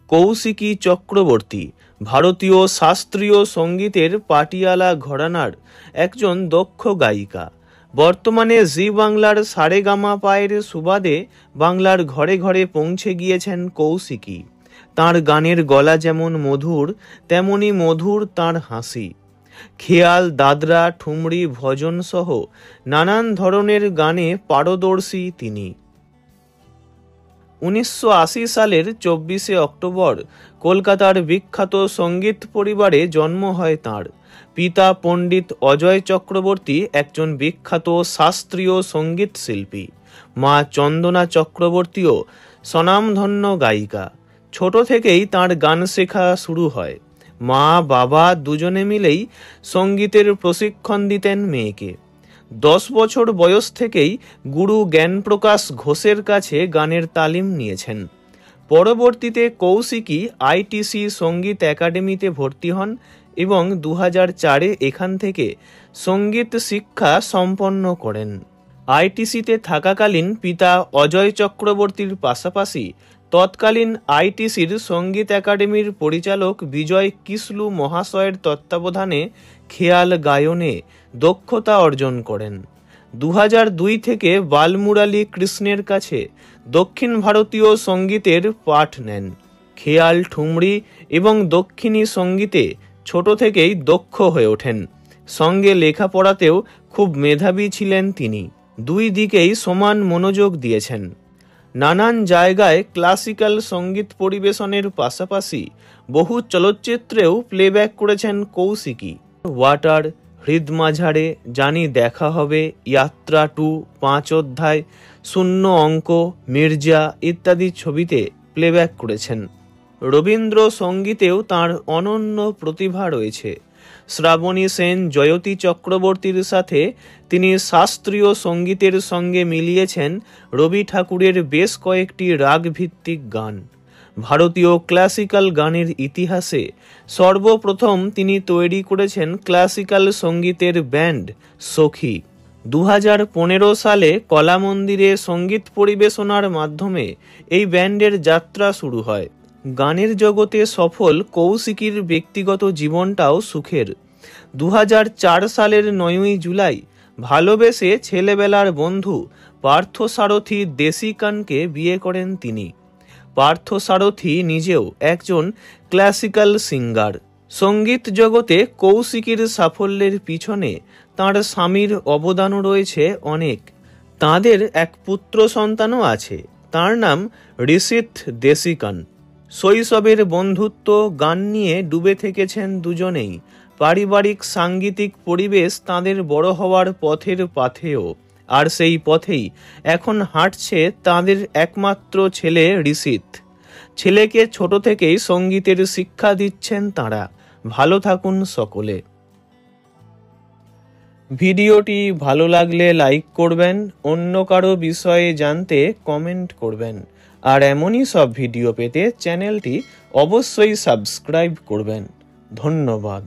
কৌশিকী চক্রবর্তী ভারতীয় শাস্ত্রীয় সঙ্গীতের পাটিয়ালা ঘরানার একজন দক্ষ গায়িকা। বর্তমানে জি বাংলার সারেগামা পায়ের সুবাদে বাংলার ঘরে ঘরে পৌঁছে গিয়েছেন কৌশিকী। তাঁর গানের গলা যেমন মধুর, তেমনি মধুর তাঁর হাসি। খেয়াল, দাদরা, ঠুমরি, ভজন সহ নানান ধরনের গানে পারদর্শী তিনি। 1980 সালের 24শে অক্টোবর কলকাতার বিখ্যাত সঙ্গীত পরিবারে জন্ম হয় তাঁর। পিতা পণ্ডিত অজয় চক্রবর্তী একজন বিখ্যাত শাস্ত্রীয় সঙ্গীত শিল্পী। মা চন্দনা চক্রবর্তীও স্বনামধন্য গায়িকা। ছোট থেকেই তাঁর গান শেখা শুরু হয়। মা বাবা দুজনে মিলেই সঙ্গীতের প্রশিক্ষণ দিতেন মেয়েকে। 10 বছর বয়স থেকেই গুরু জ্ঞানপ্রকাশ ঘোষের কাছে গানের তালিম নিয়েছেন। পরবর্তীতে কৌশিকী আইটিসি সঙ্গীত একাডেমিতে ভর্তি হন এবং 2004-এ এখান থেকে সঙ্গীত শিক্ষা সম্পন্ন করেন। আইটিসিতে থাকাকালীন পিতা অজয় চক্রবর্তীর পাশাপাশি তৎকালীন আইটিসির সঙ্গীত একাডেমির পরিচালক বিজয় কিসলু মহাশয়ের তত্ত্বাবধানে খেয়াল গায়নে দক্ষতা অর্জন করেন। 2002 থেকে বালমুরালী কৃষ্ণের কাছে দক্ষিণ ভারতীয় সঙ্গীতের পাঠ নেন। খেয়াল, ঠুমরি এবং দক্ষিণী সঙ্গীতে ছোট থেকেই দক্ষ হয়ে ওঠেন। সঙ্গে লেখাপড়াতেও খুব মেধাবী ছিলেন তিনি। দুই দিকেই সমান মনোযোগ দিয়েছেন। নানান জায়গায় ক্লাসিক্যাল সঙ্গীত পরিবেশনের পাশাপাশি বহু চলচ্চিত্রেও প্লেব্যাক করেছেন কৌশিকী। ওয়াটার, হৃদমাঝারে, জানি দেখা হবে, যাত্রা 2, 5 অধ্যায়, শূন্য অঙ্ক, মির্জা ইত্যাদি ছবিতে প্লেব্যাক করেছেন। রবীন্দ্র সঙ্গীতেও তাঁর অনন্য প্রতিভা রয়েছে। শ্রাবণী সেন, জয়তী চক্রবর্তীর সাথে তিনি শাস্ত্রীয় সঙ্গীতের সঙ্গে মিলিয়েছেন রবি ঠাকুরের বেশ কয়েকটি রাগভিত্তিক গান। ভারতীয় ক্লাসিক্যাল গানের ইতিহাসে সর্বপ্রথম তিনি তৈরি করেছেন ক্লাসিক্যাল সঙ্গীতের ব্যান্ড সখী। 2015 সালে কলা মন্দিরে সঙ্গীত পরিবেশনার মাধ্যমে এই ব্যান্ডের যাত্রা শুরু হয়। গানের জগতে সফল কৌশিকীর ব্যক্তিগত জীবনটাও সুখের। 2004 সালের 9ই জুলাই ভালোবেসে ছেলেবেলার বন্ধু পার্থসারথী দেশিকানকে বিয়ে করেন তিনি। পার্থসারথী নিজেও একজন ক্লাসিক্যাল সিঙ্গার। সঙ্গীত জগতে কৌশিকীর সাফল্যের পিছনে তাঁর স্বামীর অবদানও রয়েছে অনেক। তাঁদের এক পুত্র সন্তানও আছে, তার নাম ঋষিত দেশিকান। শৈশবের বন্ধুত্ব, গান নিয়ে ডুবে থেকেছেন দুজনেই। পারিবারিক সাংগীতিক পরিবেশ তাঁদের বড় হওয়ার পথের পাথেয়, আর সেই পথেই এখন হাঁটছে তাঁদের একমাত্র ছেলে ঋষিত। ছেলেকে ছোট থেকেই সঙ্গীতের শিক্ষা দিচ্ছেন তাঁরা। ভালো থাকুন সকলে। ভিডিওটি ভালো লাগলে লাইক করবেন, অন্য কারো বিষয়ে জানতে কমেন্ট করবেন, আর এমনই সব ভিডিও পেতে চ্যানেলটি অবশ্যই সাবস্ক্রাইব করবেন। ধন্যবাদ।